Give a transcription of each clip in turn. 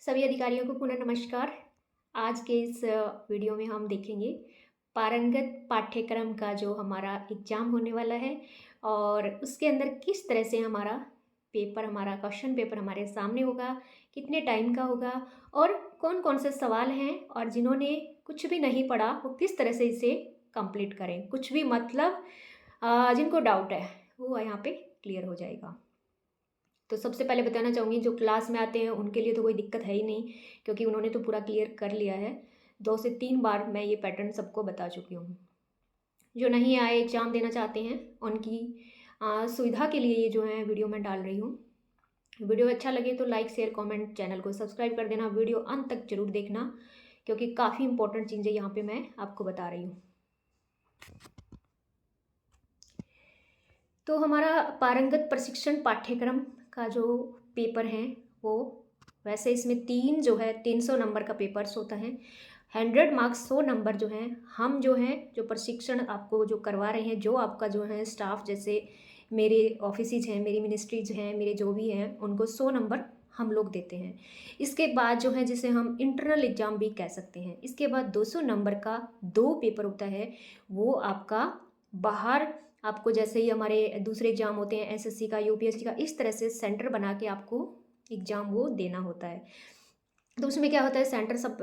सभी अधिकारियों को पुनः नमस्कार। आज के इस वीडियो में हम देखेंगे पारंगत पाठ्यक्रम का जो हमारा एग्ज़ाम होने वाला है और उसके अंदर किस तरह से हमारा क्वेश्चन पेपर हमारे सामने होगा, कितने टाइम का होगा और कौन-कौन से सवाल हैं और जिन्होंने कुछ भी नहीं पढ़ा वो किस तरह से इसे कंप्लीट करें। कुछ भी मतलब जिनको डाउट है वो यहाँ पे क्लियर हो जाएगा। तो सबसे पहले बताना चाहूँगी जो क्लास में आते हैं उनके लिए तो कोई दिक्कत है ही नहीं, क्योंकि उन्होंने तो पूरा क्लियर कर लिया है। 2 से 3 बार मैं ये पैटर्न सबको बता चुकी हूँ। जो नहीं आए एग्ज़ाम देना चाहते हैं उनकी सुविधा के लिए ये जो है वीडियो मैं डाल रही हूँ। वीडियो अच्छा लगे तो लाइक, शेयर, कमेंट, चैनल को सब्सक्राइब कर देना। वीडियो अंत तक ज़रूर देखना, क्योंकि काफ़ी इंपॉर्टेंट चीज़ें यहाँ पे मैं आपको बता रही हूँ। तो हमारा पारंगत प्रशिक्षण पाठ्यक्रम का जो पेपर है वो वैसे इसमें 300 नंबर का पेपर्स होता है। 100 मार्क्स 100 नंबर जो हैं हम जो प्रशिक्षण आपको जो करवा रहे हैं, जो आपका जो है स्टाफ, जैसे मेरे ऑफिसेज हैं, मेरी मिनिस्ट्रीज हैं, मेरे जो भी हैं उनको 100 नंबर हम लोग देते हैं। इसके बाद जो है जिसे हम इंटरनल एग्ज़ाम भी कह सकते हैं। इसके बाद 200 नंबर का 2 पेपर होता है, वो आपका बाहर आपको जैसे ही हमारे दूसरे एग्ज़ाम होते हैं एसएससी का, यूपीएससी का, इस तरह से सेंटर बना के आपको एग्ज़ाम वो देना होता है। तो उसमें क्या होता है, सेंटर सब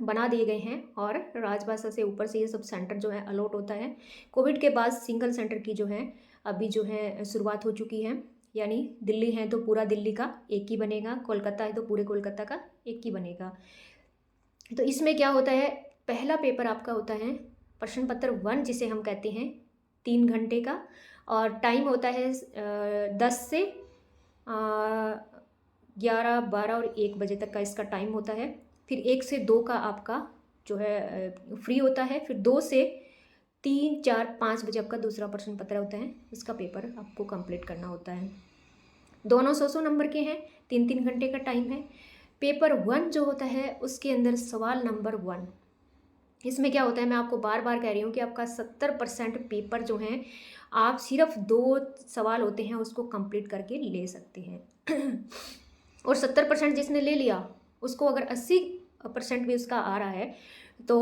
बना दिए गए हैं और राजभाषा से ऊपर से ये सब सेंटर जो है अलॉट होता है। कोविड के बाद सिंगल सेंटर की जो है अभी जो है शुरुआत हो चुकी है। यानी दिल्ली है तो पूरा दिल्ली का एक ही बनेगा, कोलकाता है तो पूरे कोलकाता का एक ही बनेगा। तो इसमें क्या होता है, पहला पेपर आपका होता है प्रश्न पत्र 1 जिसे हम कहते हैं 3 घंटे का, और टाइम होता है 10 से 11, 12 और 1 बजे तक का इसका टाइम होता है। फिर 1 से 2 का आपका जो है फ्री होता है। फिर 2 से 3, 4, 5 बजे आपका दूसरा प्रश्न पत्र होता है, इसका पेपर आपको कंप्लीट करना होता है। दोनों 100-100 नंबर के हैं, 3-3 घंटे का टाइम है। पेपर 1 जो होता है उसके अंदर सवाल नंबर 1, इसमें क्या होता है, मैं आपको बार बार कह रही हूँ कि आपका 70% पेपर जो है आप सिर्फ 2 सवाल होते हैं उसको कंप्लीट करके ले सकते हैं। और 70% जिसने ले लिया उसको अगर 80% भी उसका आ रहा है तो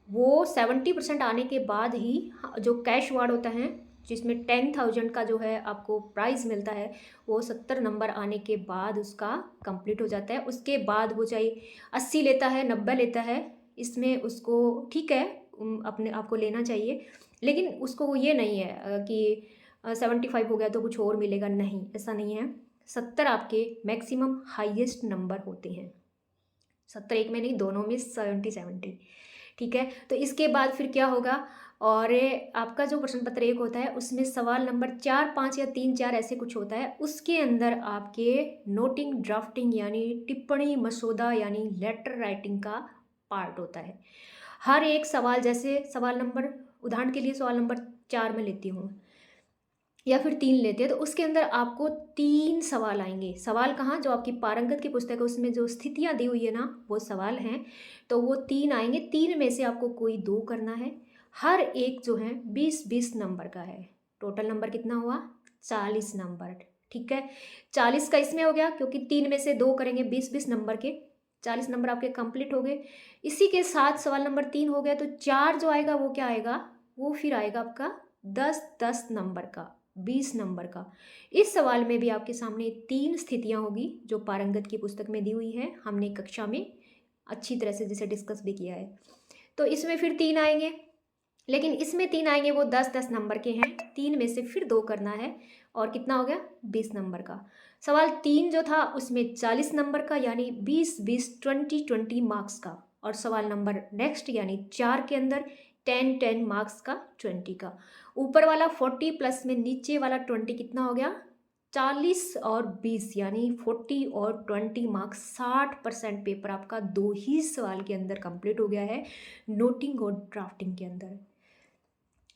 वो 70% आने के बाद ही जो कैश अवार्ड होता है जिसमें 10,000 का जो है आपको प्राइज़ मिलता है, वो 70 नंबर आने के बाद उसका कंप्लीट हो जाता है। उसके बाद वो चाहे 80 लेता है, 90 लेता है, इसमें उसको ठीक है, अपने आप को लेना चाहिए, लेकिन उसको ये नहीं है कि 75 हो गया तो कुछ और मिलेगा, नहीं, ऐसा नहीं है। 70 आपके मैक्सिमम हाईएस्ट नंबर होते हैं। 70 एक में नहीं, दोनों में 70-70, ठीक है। तो इसके बाद फिर क्या होगा, और आपका जो प्रश्न पत्र 1 होता है उसमें सवाल नंबर 4, 5 या 3, 4 ऐसे कुछ होता है। उसके अंदर आपके नोटिंग, ड्राफ्टिंग यानी टिप्पणी, मसौदा यानी लेटर राइटिंग का पार्ट होता है। हर एक सवाल, जैसे सवाल नंबर, उदाहरण के लिए सवाल नंबर 4 में लेती हूँ या फिर 3 लेते हैं, तो उसके अंदर आपको 3 सवाल आएंगे। सवाल कहाँ, जो आपकी पारंगत की पुस्तक है उसमें जो स्थितियाँ दी हुई है ना वो सवाल हैं, तो वो 3 आएंगे। 3 में से आपको कोई 2 करना है। हर एक जो है 20-20 नंबर का है। टोटल नंबर कितना हुआ, 40 नंबर, ठीक है। 40 का इसमें हो गया क्योंकि 3 में से 2 करेंगे, 20-20 नंबर के 40 नंबर आपके कंप्लीट हो गए। इसी के साथ सवाल नंबर 3 हो गया, तो 4 जो आएगा वो क्या आएगा, वो फिर आएगा आपका 10-10 नंबर का, 20 नंबर का। इस सवाल में भी आपके सामने 3 स्थितियां होगी जो पारंगत की पुस्तक में दी हुई है, हमने कक्षा में अच्छी तरह से जिसे डिस्कस भी किया है। तो इसमें फिर 3 आएंगे, लेकिन इसमें 3 आएंगे वो 10-10 नंबर के हैं। 3 में से फिर 2 करना है और कितना हो गया, 20 नंबर का। सवाल 3 जो था उसमें 40 नंबर का यानी 20-20, 20-20 मार्क्स का। और सवाल नंबर नेक्स्ट यानी 4 के अंदर 10-10 मार्क्स का, 20 का। ऊपर वाला 40 प्लस में नीचे वाला 20 कितना हो गया, 40 और 20 यानी 40 और 20 मार्क्स, 60% पेपर आपका 2 ही सवाल के अंदर कंप्लीट हो गया है, नोटिंग और ड्राफ्टिंग के अंदर।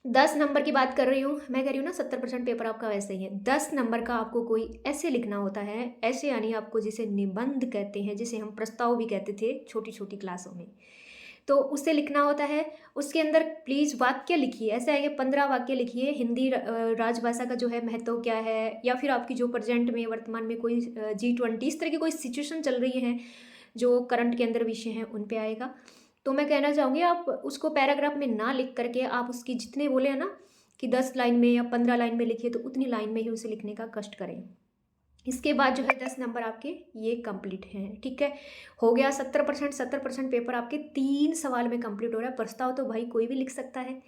10 नंबर की बात कर रही हूँ, मैं कह रही हूँ ना 70% पेपर आपका वैसे ही है। 10 नंबर का आपको कोई ऐसे लिखना होता है, ऐसे यानी आपको जिसे निबंध कहते हैं, जिसे हम प्रस्ताव भी कहते थे छोटी छोटी क्लासों में, तो उसे लिखना होता है। उसके अंदर प्लीज़ वाक्य लिखिए, ऐसे आएंगे 15 वाक्य लिखिए। हिंदी राजभाषा का जो है महत्व क्या है, या फिर आपकी जो प्रेजेंट में वर्तमान में कोई G20 इस तरह की कोई सिचुएशन चल रही है जो करंट के अंदर विषय हैं उन पे आएगा। तो मैं कहना चाहूँगी आप उसको पैराग्राफ में ना लिख करके आप उसकी जितने बोले हैं ना कि 10 लाइन में या 15 लाइन में लिखिए, तो उतनी लाइन में ही उसे लिखने का कष्ट करें। इसके बाद जो है 10 नंबर आपके ये कंप्लीट हैं, ठीक है। हो गया 70% पेपर आपके 3 सवाल में कंप्लीट हो रहा है। प्रस्ताव तो भाई कोई भी लिख सकता है,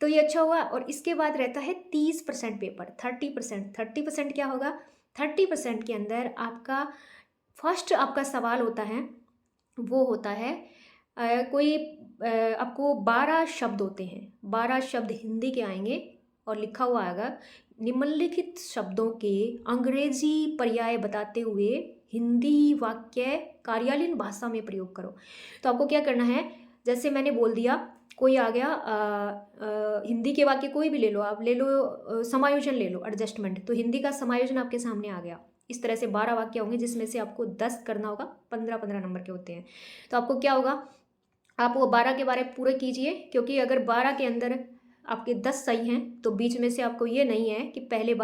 तो ये अच्छा हुआ। और इसके बाद रहता है 30% पेपर, 30% क्या होगा, 30% के अंदर आपका फर्स्ट आपका सवाल होता है, वो होता है कोई आपको 12 शब्द होते हैं, 12 शब्द हिंदी के आएंगे और लिखा हुआ आएगा निम्नलिखित शब्दों के अंग्रेजी पर्याय बताते हुए हिंदी वाक्य कार्यालयीन भाषा में प्रयोग करो। तो आपको क्या करना है, जैसे मैंने बोल दिया कोई आ गया हिंदी के वाक्य कोई भी ले लो, आप ले लो समायोजन ले लो, एडजस्टमेंट, तो हिंदी का समायोजन आपके सामने आ गया। इस तरह से 12 वाक्य होंगे जिसमें से आपको 10 करना होगा, 15-15 नंबर के होते हैं। तो आपको क्या होगा, आप वो 12 के 12 पूरे कीजिए, क्योंकि अगर 12 के अंदर आपके 10 सही हैं तो बीच में से आपको ये नहीं है कि पहले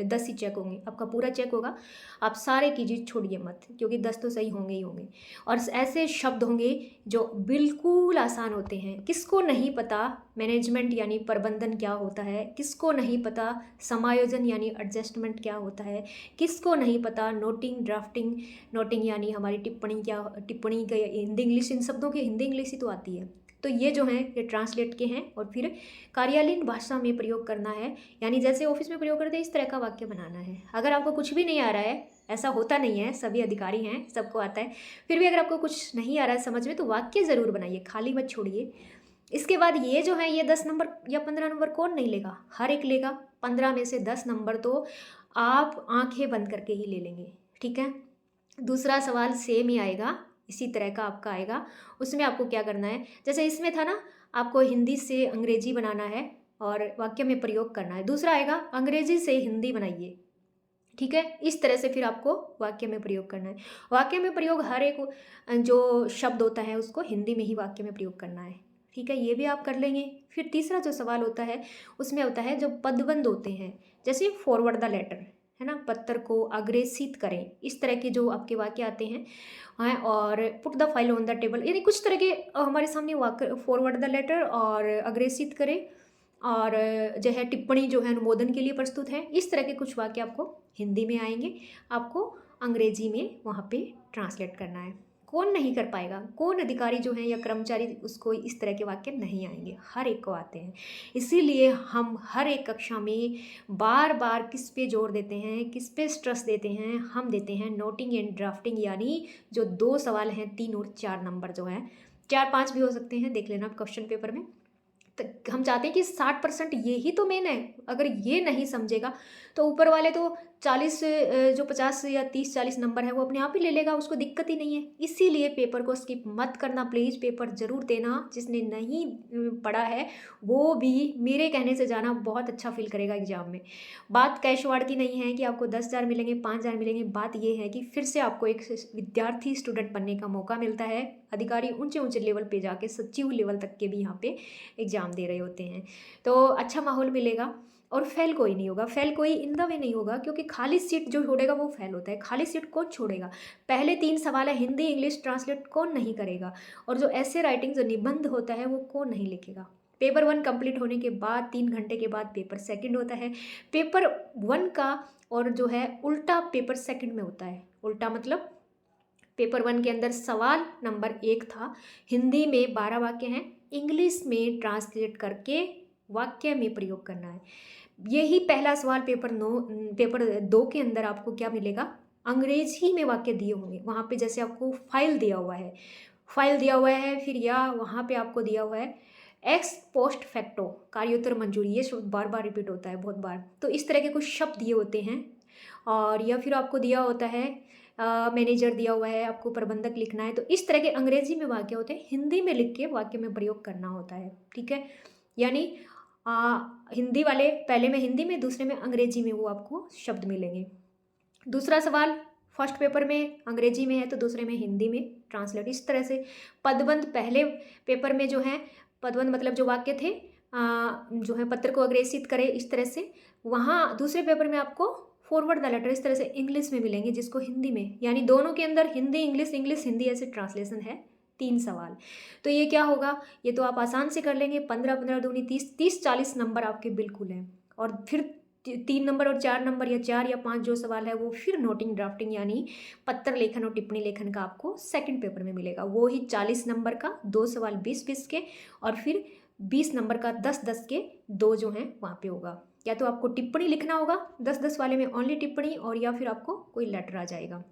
10 ही चेक होंगे, आपका पूरा चेक होगा। आप सारे कीजिए, छोड़िए मत, क्योंकि 10 तो सही होंगे ही होंगे। और ऐसे शब्द होंगे जो बिल्कुल आसान होते हैं। किसको नहीं पता मैनेजमेंट यानी प्रबंधन क्या होता है, किसको नहीं पता समायोजन यानी एडजस्टमेंट क्या होता है, किसको नहीं पता नोटिंग यानी हमारी टिप्पणी का हिंदी इंग्लिश, इन शब्दों की हिंदी इंग्लिश ही तो आती है। तो ये जो हैं ये ट्रांसलेट के हैं और फिर कार्यालयीन भाषा में प्रयोग करना है, यानी जैसे ऑफिस में प्रयोग करते हैं इस तरह का वाक्य बनाना है। अगर आपको कुछ भी नहीं आ रहा है, ऐसा होता नहीं है, सभी अधिकारी हैं, सबको आता है, फिर भी अगर आपको कुछ नहीं आ रहा है समझ में, तो वाक्य ज़रूर बनाइए, खाली मत छोड़िए। इसके बाद ये जो है ये 10 नंबर या 15 नंबर कौन नहीं लेगा, हर एक लेगा। 15 में से 10 नंबर तो आप आंखें बंद करके ही ले लेंगे, ठीक है। दूसरा सवाल सेम ही आएगा, इसी तरह का आपका आएगा। उसमें आपको क्या करना है, जैसे इसमें था ना, आपको हिंदी से अंग्रेजी बनाना है और वाक्य में प्रयोग करना है। दूसरा आएगा अंग्रेजी से हिंदी बनाइए, ठीक है। इस तरह से फिर आपको वाक्य में प्रयोग करना है। वाक्य में प्रयोग हर एक जो शब्द होता है उसको हिंदी में ही वाक्य में प्रयोग करना है, ठीक है। ये भी आप कर लेंगे। फिर तीसरा जो सवाल होता है उसमें होता है जो पदबंध होते हैं, जैसे फॉरवर्ड द लेटर, है ना, पत्र को अग्रेसित करें, इस तरह के जो आपके वाक्य आते हैं। हाँ, और put the file on the table, यानी कुछ तरह के हमारे सामने वाक्य, फॉरवर्ड द लेटर और अग्रेसित करें, और जो है टिप्पणी जो है अनुमोदन के लिए प्रस्तुत है, इस तरह के कुछ वाक्य आपको हिंदी में आएंगे, आपको अंग्रेजी में वहाँ पे ट्रांसलेट करना है। कौन नहीं कर पाएगा, कौन अधिकारी जो है या कर्मचारी उसको इस तरह के वाक्य नहीं आएंगे, हर एक को आते हैं। इसीलिए हम हर एक कक्षा में बार बार किस पे जोर देते हैं, किस पे स्ट्रेस देते हैं, हम देते हैं नोटिंग एंड ड्राफ्टिंग, यानी जो 2 सवाल हैं 3 और 4 नंबर जो है, 4-5 भी हो सकते हैं, देख लेना आप क्वेश्चन पेपर में। तो हम चाहते हैं कि 60% ये ही तो मेन है। अगर ये नहीं समझेगा तो ऊपर वाले तो 40 जो 50 या 30-40 नंबर है वो अपने आप ही ले लेगा, उसको दिक्कत ही नहीं है। इसीलिए पेपर को स्किप मत करना प्लीज़, पेपर ज़रूर देना। जिसने नहीं पढ़ा है वो भी मेरे कहने से जाना, बहुत अच्छा फील करेगा एग्जाम में। बात कैशवाड़ की नहीं है कि आपको 10,000 मिलेंगे, 5,000 मिलेंगे। बात ये है कि फिर से आपको एक विद्यार्थी स्टूडेंट बनने का मौका मिलता है। अधिकारी ऊंचे ऊंचे लेवल पे जाके सचिव लेवल तक के भी यहाँ पे एग्ज़ाम दे रहे होते हैं, तो अच्छा माहौल मिलेगा। और फेल कोई नहीं होगा, फेल कोई इन द वे नहीं होगा, क्योंकि खाली सीट जो छोड़ेगा वो फेल होता है। खाली सीट कौन छोड़ेगा, पहले 3 सवाल है हिंदी इंग्लिश ट्रांसलेट कौन नहीं करेगा, और जो ऐसे राइटिंग जो निबंध होता है वो कौन नहीं लिखेगा। पेपर 1 कंप्लीट होने के बाद 3 घंटे के बाद पेपर 2 होता है। पेपर 1 का और जो है उल्टा पेपर 2 में होता है। उल्टा मतलब पेपर 1 के अंदर सवाल नंबर 1 था, हिंदी में 12 वाक्य हैं, इंग्लिश में ट्रांसलेट करके वाक्य में प्रयोग करना है। यही पहला सवाल पेपर 2 के अंदर आपको क्या मिलेगा, अंग्रेजी में वाक्य दिए होंगे। वहाँ पे जैसे आपको फाइल दिया हुआ है, फिर या वहाँ पे आपको दिया हुआ है एक्स पोस्ट फैक्टो, कार्योत्तर मंजूरी, ये शब्द बार बार रिपीट होता है बहुत बार। तो इस तरह के कुछ शब्द दिए होते हैं। और या फिर आपको दिया होता है मैनेजर दिया हुआ है, आपको प्रबंधक लिखना है। तो इस तरह के अंग्रेजी में वाक्य होते हैं, हिंदी में लिख के वाक्य में प्रयोग करना होता है, ठीक है। यानी हिंदी वाले पहले में हिंदी में, दूसरे में अंग्रेजी में वो आपको शब्द मिलेंगे। दूसरा सवाल फर्स्ट पेपर में अंग्रेजी में है तो दूसरे में हिंदी में ट्रांसलेट। इस तरह से पदबंध पहले पेपर में जो है, पदबंध मतलब जो वाक्य थे जो है पत्र को अग्रेसित करे, इस तरह से। वहाँ दूसरे पेपर में आपको फॉरवर्ड द लेटर, इस तरह से इंग्लिश में मिलेंगे जिसको हिंदी में, यानी दोनों के अंदर हिंदी इंग्लिश इंग्लिश हिंदी ऐसे ट्रांसलेशन है। 3 सवाल। तो ये क्या होगा, ये तो आप आसान से कर लेंगे। 15 15 दूनी 30, 30 40 नंबर आपके बिल्कुल हैं। और फिर 3 नंबर और 4 नंबर या 4 या 5 जो सवाल है वो फिर नोटिंग ड्राफ्टिंग यानी पत्र लेखन और टिप्पणी लेखन का आपको सेकंड पेपर में मिलेगा। वो ही 40 नंबर का 2 सवाल 20-20 के, और फिर 20 नंबर का 10-10 के 2 जो हैं वहाँ पे होगा। या तो आपको टिप्पणी लिखना होगा 10-10 वाले में, ओनली टिप्पणी, और या फिर आपको कोई लेटर आ जाएगा।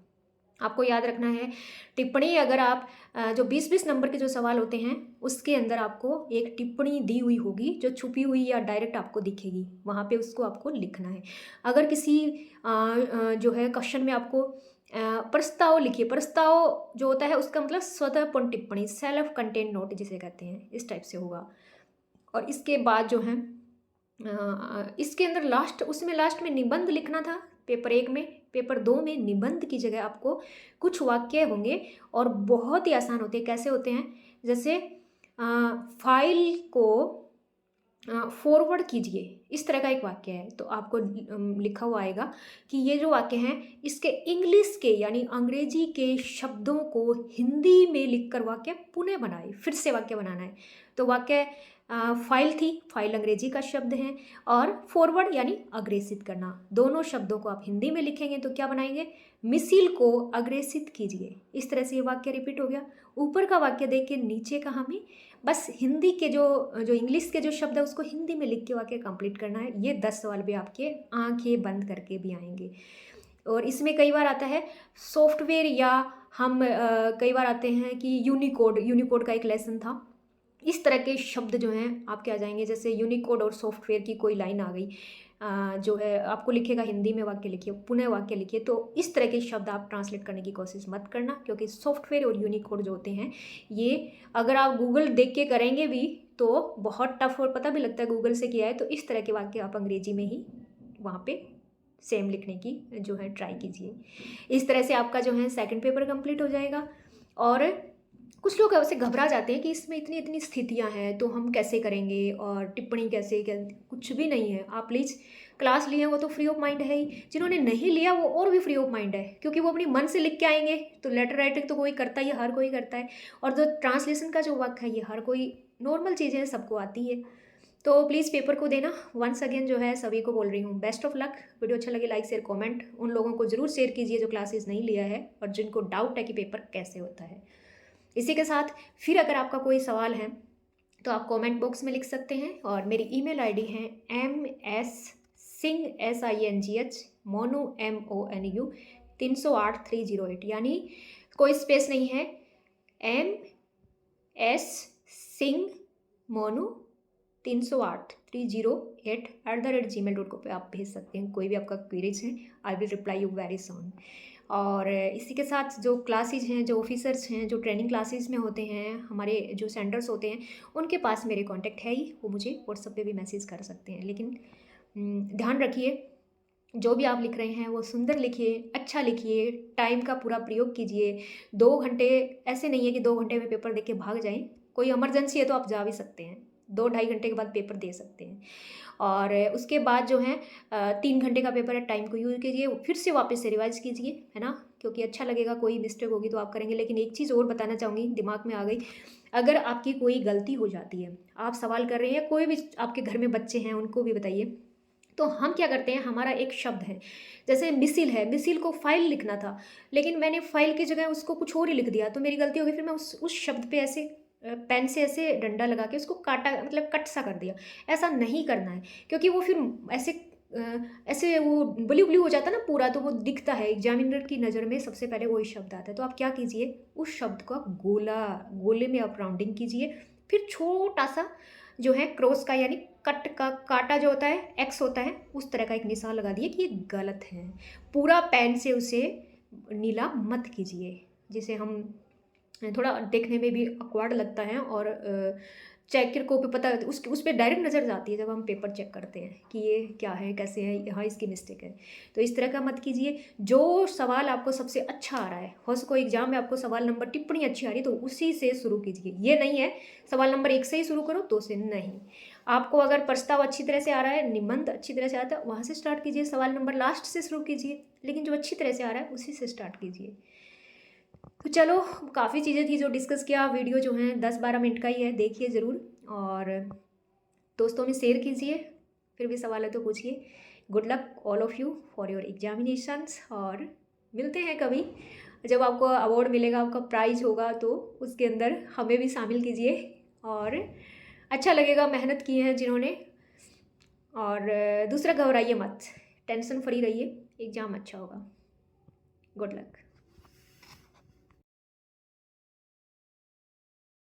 आपको याद रखना है टिप्पणी, अगर आप जो 20-20 नंबर के जो सवाल होते हैं उसके अंदर आपको एक टिप्पणी दी हुई होगी जो छुपी हुई या डायरेक्ट आपको दिखेगी, वहाँ पे उसको आपको लिखना है। अगर किसी जो है क्वेश्चन में आपको प्रस्ताव लिखिए, प्रस्ताव जो होता है उसका मतलब स्वतःपूर्ण टिप्पणी, सेल्फ कंटेंट नोट जिसे कहते हैं, इस टाइप से होगा। और इसके बाद जो है इसके अंदर लास्ट में निबंध लिखना था पेपर 1 में। पेपर 2 में निबंध की जगह आपको कुछ वाक्य होंगे और बहुत ही आसान होते हैं। कैसे होते हैं, जैसे फाइल को फॉरवर्ड कीजिए, इस तरह का एक वाक्य है। तो आपको लिखा हुआ आएगा कि ये जो वाक्य हैं इसके इंग्लिश के यानी अंग्रेजी के शब्दों को हिंदी में लिखकर वाक्य पुनः बनाए, फिर से वाक्य बनाना है। तो वाक्य फाइल थी, फाइल अंग्रेजी का शब्द है, और फॉरवर्ड यानी अग्रेसित करना, दोनों शब्दों को आप हिंदी में लिखेंगे तो क्या बनाएंगे, मिसिल को अग्रेसित कीजिए। इस तरह से ये वाक्य रिपीट हो गया। ऊपर का वाक्य देख के नीचे का हमें बस हिंदी के जो इंग्लिश के जो शब्द है उसको हिंदी में लिख के वाक्य कंप्लीट करना है। ये 10 सवाल भी आपके आंखें बंद करके भी आएंगे। और इसमें कई बार आता है सॉफ्टवेयर, या हम कई बार आते हैं कि यूनिकोड का एक लेसन था। इस तरह के शब्द जो हैं आपके आ जाएंगे, जैसे यूनिकोड और सॉफ्टवेयर की कोई लाइन आ गई, जो है आपको लिखेगा हिंदी में वाक्य लिखिए, पुनः वाक्य लिखिए। तो इस तरह के शब्द आप ट्रांसलेट करने की कोशिश मत करना, क्योंकि सॉफ्टवेयर और यूनिकोड जो होते हैं ये अगर आप गूगल देख के करेंगे भी तो बहुत टफ, और पता भी लगता है गूगल से किया है। तो इस तरह के वाक्य आप अंग्रेजी में ही वहाँ पे सेम लिखने की जो है ट्राई कीजिए। इस तरह से आपका जो है सेकंड पेपर कंप्लीट हो जाएगा। और कुछ लोग ऐसे घबरा जाते हैं कि इसमें इतनी इतनी स्थितियां हैं तो हम कैसे करेंगे और टिप्पणी कैसे, कुछ भी नहीं है। आप प्लीज़ क्लास लिए हैं वो तो फ्री ऑफ माइंड है ही, जिन्होंने नहीं लिया वो और भी फ्री ऑफ माइंड है, क्योंकि वो अपनी मन से लिख के आएंगे। तो लेटर राइटिंग तो कोई करता ही है, हर कोई करता है, और जो ट्रांसलेशन का जो वर्क है ये हर कोई, नॉर्मल चीज़ें सबको आती है। तो प्लीज़ पेपर को देना। वंस अगेन जो है सभी को बोल रही हूँ बेस्ट ऑफ लक। वीडियो अच्छा लगे लाइक शेयर कमेंट उन लोगों को ज़रूर शेयर कीजिए जो क्लासेस नहीं लिया है और जिनको डाउट है कि पेपर कैसे होता है। इसी के साथ फिर अगर आपका कोई सवाल है तो आप कमेंट बॉक्स में लिख सकते हैं, और मेरी ईमेल आईडी है mssingh SINGH मोनू MONU 308-308, यानी कोई स्पेस नहीं है, mssingh मोनू 308-308 पे आप भेज सकते हैं। कोई भी आपका क्वेरीज है, I will reply you very soon. और इसी के साथ जो क्लासेज हैं, जो ऑफिसर्स हैं, जो ट्रेनिंग क्लासेस में होते हैं, हमारे जो सेंटर्स होते हैं, उनके पास मेरे कांटेक्ट है ही, वो मुझे व्हाट्सएप पे भी मैसेज कर सकते हैं। लेकिन ध्यान रखिए जो भी आप लिख रहे हैं वो सुंदर लिखिए, अच्छा लिखिए, टाइम का पूरा प्रयोग कीजिए। 2 घंटे ऐसे नहीं है कि 2 घंटे में पेपर दे के भाग जाएं, कोई इमरजेंसी है तो आप जा भी सकते हैं, 2-2.5 घंटे के बाद पेपर दे सकते हैं। और उसके बाद जो है 3 घंटे का पेपर है, टाइम को यूज़ कीजिए, फिर से वापस से रिवाइज कीजिए, है ना, क्योंकि अच्छा लगेगा। कोई मिस्टेक होगी तो आप करेंगे। लेकिन एक चीज़ और बताना चाहूँगी, दिमाग में आ गई, अगर आपकी कोई गलती हो जाती है, आप सवाल कर रहे हैं, कोई भी आपके घर में बच्चे हैं उनको भी बताइए, तो हम क्या करते हैं, हमारा एक शब्द है, जैसे मिसिल है, मिसिल को फाइल लिखना था लेकिन मैंने फाइल की जगह उसको कुछ और ही लिख दिया, तो मेरी गलती हो गई। फिर मैं उस शब्द पे ऐसे पेन से ऐसे डंडा लगा के उसको काटा, मतलब कट सा कर दिया। ऐसा नहीं करना है, क्योंकि वो फिर ऐसे वो ब्लू ब्लू हो जाता है ना पूरा, तो वो दिखता है, एग्जामिनर की नज़र में सबसे पहले वही शब्द आता है। तो आप क्या कीजिए, उस शब्द को आप गोले में आप राउंडिंग कीजिए, फिर छोटा सा जो है क्रॉस का यानी कट का काटा जो होता है, एक्स होता है, उस तरह का एक निशान लगा दिए कि ये गलत है। पूरा पेन से उसे नीला मत कीजिए, जिसे हम थोड़ा देखने में भी ऑकवर्ड लगता है और चेकर को पे पता उसकी उस पे डायरेक्ट नज़र जाती है जब हम पेपर चेक करते हैं कि ये क्या है, कैसे है, यहाँ इसकी मिस्टेक है। तो इस तरह का मत कीजिए। जो सवाल आपको सबसे अच्छा आ रहा है, हो सको एग्जाम में आपको सवाल नंबर टिप्पणी अच्छी आ रही है तो उसी से शुरू कीजिए। ये नहीं है सवाल नंबर 1 से ही शुरू करो, 2 से नहीं। आपको अगर प्रस्ताव अच्छी तरह से आ रहा है, निबंध अच्छी तरह से आता है, वहाँ से स्टार्ट कीजिए। सवाल नंबर लास्ट से शुरू कीजिए, लेकिन जो अच्छी तरह से आ रहा है उसी से स्टार्ट कीजिए। तो चलो, काफ़ी चीज़ें थी जो डिस्कस किया। वीडियो जो है 10-12 मिनट का ही है, देखिए ज़रूर और दोस्तों में शेयर कीजिए। फिर भी सवाल है तो पूछिए। Good luck all of you for your examinations और मिलते हैं कभी जब आपको अवार्ड मिलेगा, आपका प्राइज़ होगा तो उसके अंदर हमें भी शामिल कीजिए और अच्छा लगेगा, मेहनत की है जिन्होंने। और दूसरा, घबराइए मत, टेंशन फ्री रहिए, एग्ज़ाम अच्छा होगा। Good luck.